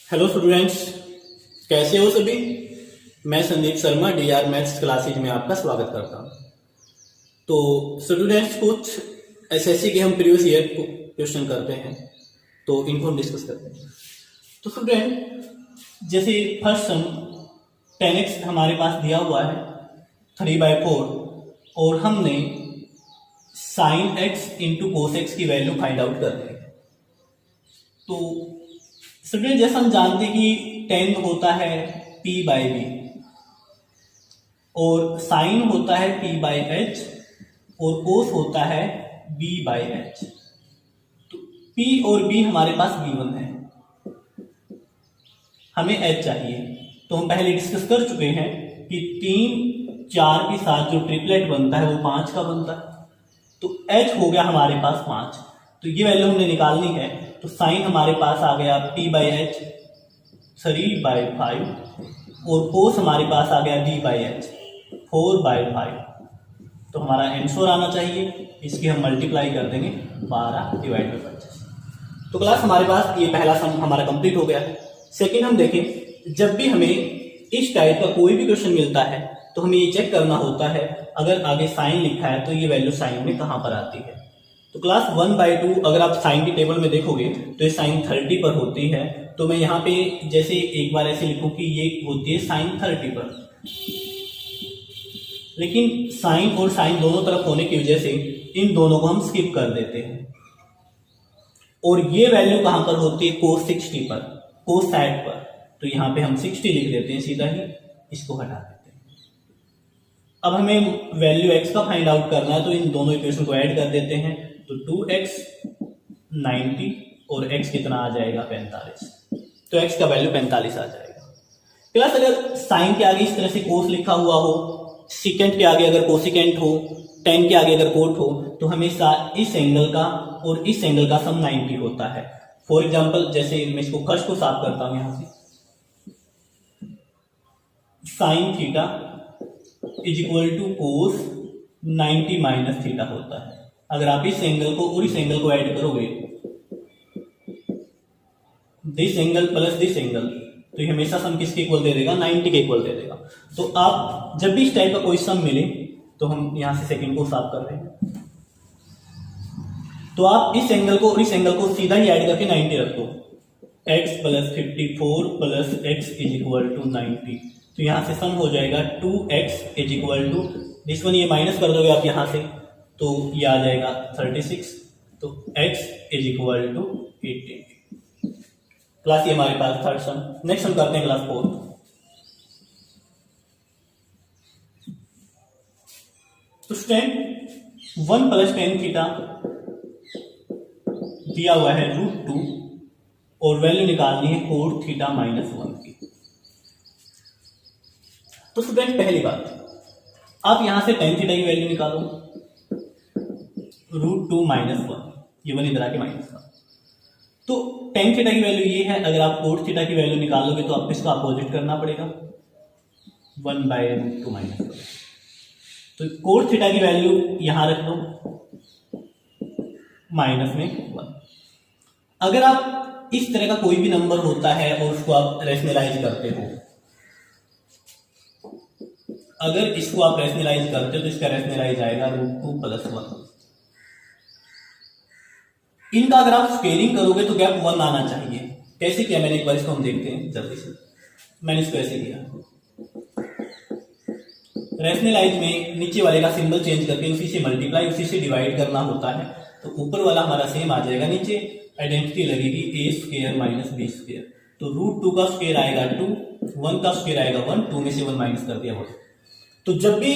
Hello students, कैसे हो सभी। मैं Sandeep Sharma DR maths classes में आपका स्वागत करता हूं। तो स्टूडेंट्स, कुछ एसएससी के हम प्रीवियस ईयर क्वेश्चन करते हैं, तो इनको हम डिस्कस करते हैं। तो स्टूडेंट, जैसे फर्स्ट सम 10x हमारे पास दिया हुआ है 3/4 और हमने sine x into cos x की वैल्यू फाइंड आउट करनी है। तो स्टूडेंट, जैसा हम जानते हैं कि टेन होता है p/b और साइन होता है p/h और कोस होता है b/h। तो p और b हमारे पास गिवन है, हमें h चाहिए। तो हम पहले डिस्कस कर चुके हैं कि 3 4 के साथ जो ट्रिपलेट बनता है वो 5 का बनता है। तो h हो गया हमारे पास 5, तो ये वैल्यू हमने निकालनी है। तो साइन हमारे पास आ गया p/h 3/5 और कोस हमारे पास आ गया b/h 4/5। तो हमारा आंसर आना चाहिए, इसकी हम मल्टीप्लाई कर देंगे 12 / 25। तो क्लास हमारे पास ये पहला सम हमारा कंप्लीट हो गया है। सेकंड हम देखें, जब भी हमें इस टाइप का कोई भी क्वेश्चन मिलता है तो हमें ये चेक करना होता है अगर आगे साइन लिखा है तो ये वैल्यू साइन में कहां पर आती है। तो क्लास 1/2 अगर आप साइन की टेबल में देखोगे तो ये साइन 30 पर होती है। तो मैं यहाँ पे जैसे एक बार ऐसे लिखूं कि ये होती है साइन 30 पर, लेकिन साइन और साइन दोनों तरफ होने की वजह से इन दोनों को हम स्किप कर देते हैं। और ये वैल्यू कहां पर होती है? कोस 60 पर, कोस 60 पर। तो यहाँ पे हम 60 लिख देते हैं, सीधा ही इसको हटा देते हैं। अब हमें वैल्यू x का फाइंड आउट करना है, तो इन दोनों इक्वेशन को ऐड कर देते हैं। तो 2x 90 और x कितना आ जाएगा? 45। तो x का वैल्यू 45 आ जाएगा। प्लस अगर साइन के आगे इस तरह से कोस लिखा हुआ हो, सिकेंट के आगे अगर कोसिकेंट हो, टेन के आगे अगर कोट हो, तो हमेशा इस एंगल का और इस एंगल का सम 90 होता है। फॉर एग्जाम्पल, जैसे मैं इसको फर्स्ट को साफ करता हूं, यहां से sine theta is equal to cos 90 minus theta होता है। अगर आप इस एंगल को और इस एंगल को ऐड करोगे, this angle plus this angle, तो ये हमेशा सम किसके इक्वल दे देगा? 90 के इक्वल दे देगा। तो आप जब भी इस टाइप का कोई सम मिले तो हम यहां से सेकंड को साफ कर रहे हैं। तो आप इस एंगल को और इस एंगल को सीधा ही ऐड करके 90 रख दो। x + 54 + x is equal to 90। तो यहां से सम हो जाएगा 2x is equal to, this one ये माइनस कर दोगे आप यहां से, तो ये आ जाएगा 36। तो x is equal to 18। Class ये हमारे पास थर्ड सम। नेक्स्ट हम करते हैं क्लास फोर्थ। तो स्टूडेंट 1 + tan थीटा दिया हुआ है √2 और वैल्यू निकालनी है cot थीटा -1 की। तो स्टूडेंट, पहली बात, आप यहां से tan थीटा की वैल्यू निकालो, √2 - 1, ये वन इधर आके -1। तो tan थीटा की वैल्यू ये है, अगर आप cot थीटा की वैल्यू निकालोगे तो आपको इसका अपोजिट करना पड़ेगा, 1/√2 - 1। तो cot थीटा की वैल्यू यहां रख लो, -1। अगर आप इस तरह का कोई भी नंबर होता है और उसको आप रेशनलाइज करते हो, अगर इसको आप रेशनलाइज करते हो तो इसका रेशनलाइज आएगा √2 + 1। इनका अगर आप स्केलिंग करोगे तो गैप 1 आना चाहिए। कैसे किया मैंने, एक बार इसको हम देखते हैं जल्दी से। मैंने इसको ऐसे किया, रेशनलाइज में नीचे वाले का सिंबल चेंज करके उसी से मल्टीप्लाई, उसी से डिवाइड करना होता है। तो ऊपर वाला हमारा सेम आ जाएगा, नीचे आइडेंटिटी लगेगी a² - b²। तो √2 का स्क्वायर आएगा 2, 1 का स्क्वायर आएगा 1, 2 में से 1 माइनस कर दिया 1। तो जब भी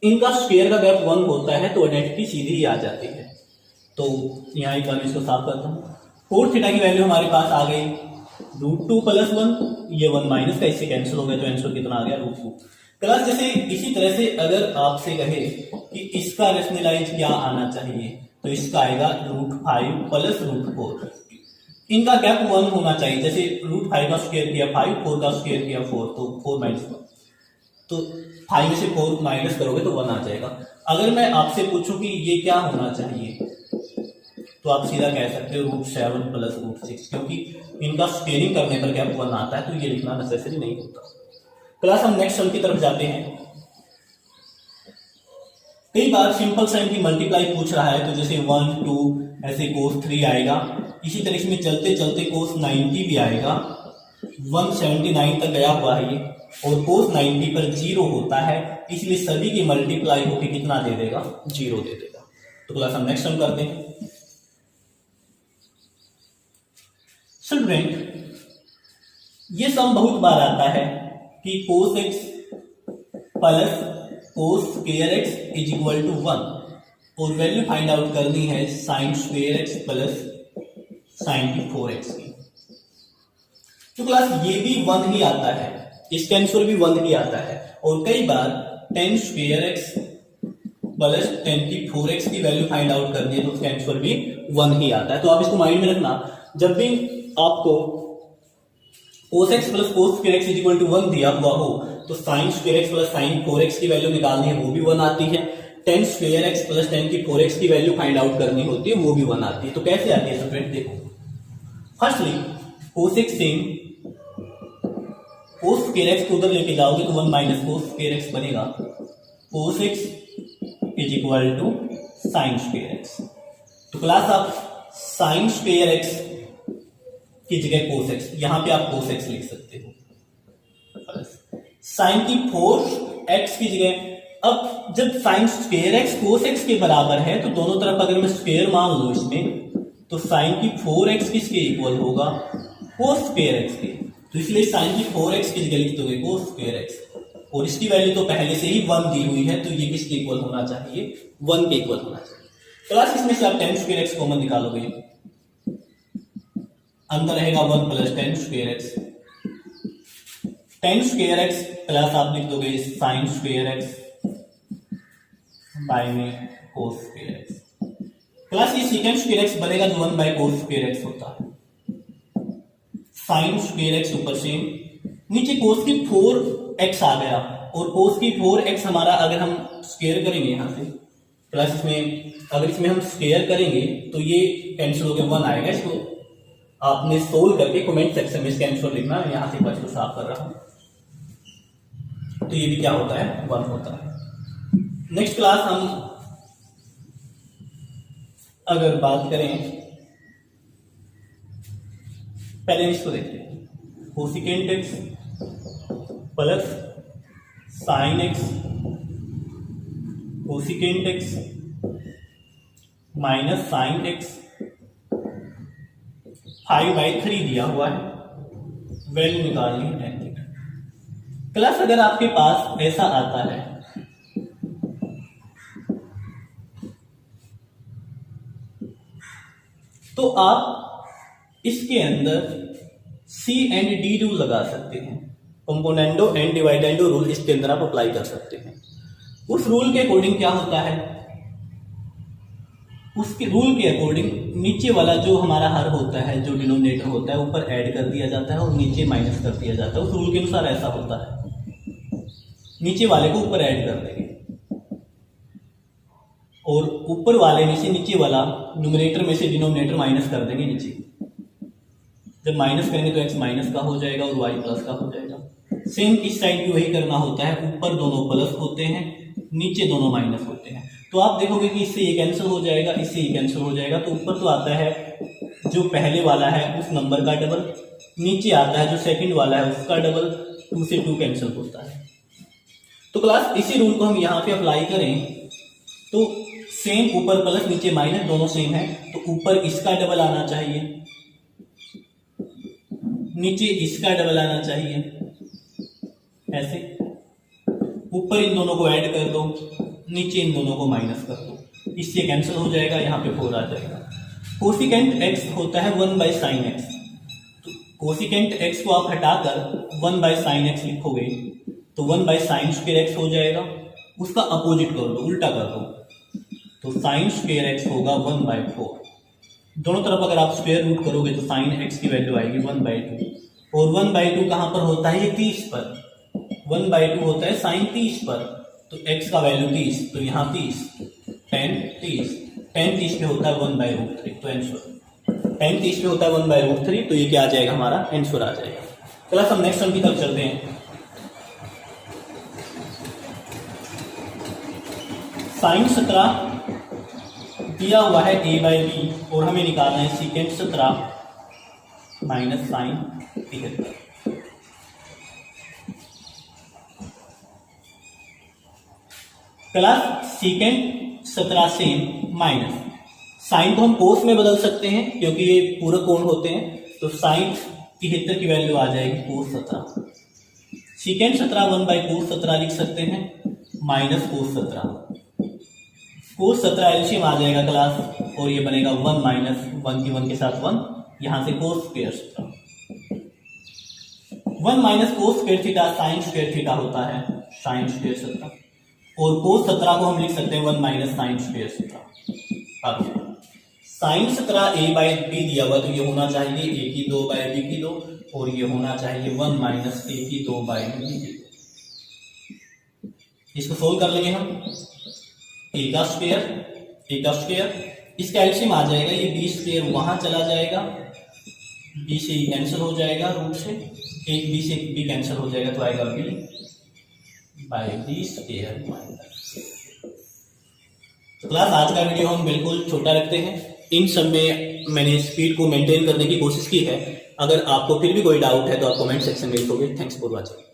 इनका स्क्वायर का गैप 1 होता है तो आइडेंटिटी सीधी ही आ जाती है। तो यहाँ एक बार इसको साफ करता हूँ। cot थीटा की वैल्यू हमारे पास आ गई √2 + 1, ये 1 माइनस का इससे कैंसिल हो गया, तो आंसर कितना आ गया? √2। क्लास जैसे इसी तरह से अगर आपसे कहे कि इसका रेशनलाइज क्या आना चाहिए, तो इसका आएगा √5 + √4। इनका गैप 1 होना चाहिए। जैसे √5 का स्क्वायर किया 5, 4 का स्क्वायर किया 4, तो 4 - 1। तो 5 में से 4 माइनस करोगे तो 1 आ जाएगा। अगर मैं आपसे पूछूं कि ये क्या होना चाहिए, तो आप सीधा कह सकते हो √7 प्लस √6, क्योंकि इनका स्क्वेयरिंग करने पर गैप 1 आता है, तो ये लिखना नेसेसरी नहीं होता। क्लास हम नेक्स्ट सम की तरफ जाते हैं। कई बार सिंपल साइन की मल्टीप्लाई पूछ रहा है, तो जैसे 1 2 ऐसे cos 3 आएगा, इसी तरह इसमें चलते चलते cos 90 भी आएगा, 179 तक गया हुआ है ये, और cos 90 पर 0 होता है, इसलिए सभी की मल्टीप्लाई होकर कितना दे देगा, 0 दे देगा। तो क्लास हम नेक्स्ट सम करते हैं। स्टूडेंट, ये सम बहुत बार आता है कि cos x plus cos square x is equal to 1, और वैल्यू फाइंड आउट करनी है sin square x plus sin की 4x की। तो क्लास ये भी 1 ही आता है, इसका आंसर भी 1 ही आता है, और कई बार tan square x plus tan की 4x की वैल्यू फाइंड आउट करनी है, तो उसका आंसर भी 1 ही आता है। तो आप इसको माइंड में रखना, जब भी आपको cos x plus cos square x is equal to 1 दिया हुआ हो, तो sin square x plus sin 4x की वैल्यू निकालनी है, वो भी 1 आती है। tan square x plus tan की 4x की वैल्यू फाइंड आउट करनी होती है, वो भी 1 आती है। तो कैसे आती है स्टूडेंट, देखो, firstly cos x same, cos square x को उधर लेके जाओगे तो 1 माइनस cos स्क्वायर x बनेगा, cos x is equal to sin square x। तो क्लास आप sin स्क्वायर x की जगह cos x, यहां पे आप cos x लिख सकते हो, sin की 4x की जगह। अब जब sin square x cos x के बराबर है, तो दोनों तरफ अगर मैं स्क्वायर मान लूं इसमें, तो sin की 4x किसके इक्वल होगा, cos स्क्वायर x के। तो इसलिए sin की 4x की जगह लिख दोगे cos स्क्वायर x, और इसकी वैल्यू तो पहले से ही 1 दी हुई है, तो ये किसके इक्वल होना चाहिए, 1 के इक्वल होना चाहिए। क्लास इसमें से आप tan स्क्वायर x कॉमन निकालोगे, अंदर रहेगा 1 plus tan square x, tan square x plus आप लिख दोगे sin स्क्वायर x बाय में cos स्क्वायर x। प्लस ये secant स्क्वायर x बनेगा जो 1 बाय cos स्क्वायर x होता है, sin स्क्वायर x ऊपर से, नीचे cos की 4x आ गया, और cos की 4x हमारा अगर हम स्क्वायर करेंगे यहां से, प्लस इसमें अगर इसमें हम स्क्वायर करेंगे तो ये कैंसिल होकर 1 आएगा। इसको आपने सोल्व करके कमेंट सेक्शन में इसका आंसर लिखना, यहां से बच को साफ कर रहा हूं। तो ये भी क्या होता है, 1 होता है। नेक्स्ट क्लास हम अगर बात करें, पहले इसको देखते हैं, cosecant x plus sine x, cosecant x minus sine x 5/3 दिया हुआ है, वैल्यू निकालनी है tan थीटा। प्लस अगर आपके पास ऐसा आता है, तो आप इसके अंदर C एंड D रूल लगा सकते हैं, कंपोनेंडो एंड डिवाइडेंडो रूल इसके अंदर आप अप्लाई कर सकते हैं। उस रूल के अकॉर्डिंग क्या होता है, उसके रूल के अकॉर्डिंग नीचे वाला जो हमारा हर होता है, जो डिनोमिनेटर होता है, ऊपर ऐड कर दिया जाता है और नीचे माइनस कर दिया जाता है। उस रूल के अनुसार ऐसा होता है, नीचे वाले को ऊपर ऐड कर देंगे और ऊपर वाले में से नीचे वाला, न्यूमरेटर में से डिनोमिनेटर माइनस कर देंगे नीचे। जब माइनस करेंगे तो x माइनस का हो जाएगा और y प्लस का हो जाएगा। सेम इस साइड भी वही करना होता है, ऊपर दोनों प्लस होते हैं, नीचे दोनों माइनस होते हैं। तो आप देखोगे कि इससे ये कैंसिल हो जाएगा, इससे ये कैंसिल हो जाएगा। तो ऊपर तो आता है जो पहले वाला है उस नंबर का डबल, नीचे आता है जो सेकंड वाला है उसका डबल, 2 से 2 कैंसिल होता है। तो क्लास इसी रूल को हम यहाँ पे अप्लाई करें तो सेम, ऊपर प्लस नीचे माइनस दोनों सेम है, तो ऊपर इसका डबल आना चाहिए, नीचे इसका डबल आना चाहिए, ऐसे। ऊपर इन दोनों को ऐड कर दो, नीचे इन दोनों को माइनस कर दो, इससे कैंसिल हो जाएगा, यहाँ पे 4 आ जाएगा। कोसिकेंट x होता है 1/sin x, तो कोसिकेंट x को आप हटाकर 1/sin x लिखोगे तो 1/sin स्क्वायर x हो जाएगा। उसका अपोजिट कर दो, उल्टा कर दो, तो sin स्क्वायर x होगा 1/4। दोनों तरफ अगर आप स्क्वायर रूट करोगे तो sin x की वैल्यू आएगी 1/2, और 1/2 कहां पर होता है, ये 30 पर, 1/2 होता है sin 30 पर, तो x का वैल्यू 30, तो यहाँ 30, tan 30, tan 30 पे होता है 1/√3, तो आंसर tan 30 पे होता है 1/√3, तो ये क्या आ जाएगा हमारा आंसर आ जाएगा। क्लास हम नेक्स्ट सम की तरफ चलते हैं। साइन 17 दिया हुआ है a/b और हमें निकालना है secant 17 minus sine 73। Class secant 17 से माइनस साइन को हम कोस में बदल सकते हैं क्योंकि ये पूरक कोण होते हैं, तो साइन 73 की वैल्यू आ जाएगी कोस 17। सीकेंट 17 1/कोस 17 लिख सकते हैं माइनस कोस 17। कोस 17 एलसीएम आ जाएगा क्लास और ये बनेगा 1 माइनस 1 की 1 के साथ 1, यहां से cos square 1 minus cos square theta sine square theta होता है साइन स्क्वायर 17, और कोस 17 को हम लिख सकते हैं 1 माइनस साइन स्क्वायर 17। अब साइन 17 a/b दिया हुआ, तो ये होना चाहिए a की 2/b की 2 और ये होना चाहिए 1 माइनस a की 2/b की 2। इसको सोल्व कर लेंगे हम। a का स्क्वायर इसका एलसीएम आ जाएगा, ये b स्क्वायर वहां चला जाएगा, b से कैंसिल हो जाएगा रूट से, एक b से b कैंसिल हो जाएगा, तो आएगा b/b स्क्वायर माइनस। तो क्लास आज का वीडियो हम बिल्कुल छोटा रखते हैं। इन सब में मैंने स्पीड को मेंटेन करने की कोशिश की है। अगर आपको फिर भी कोई डाउट है तो आप कमेंट सेक्शन में लिखोगे। Thanks for watching.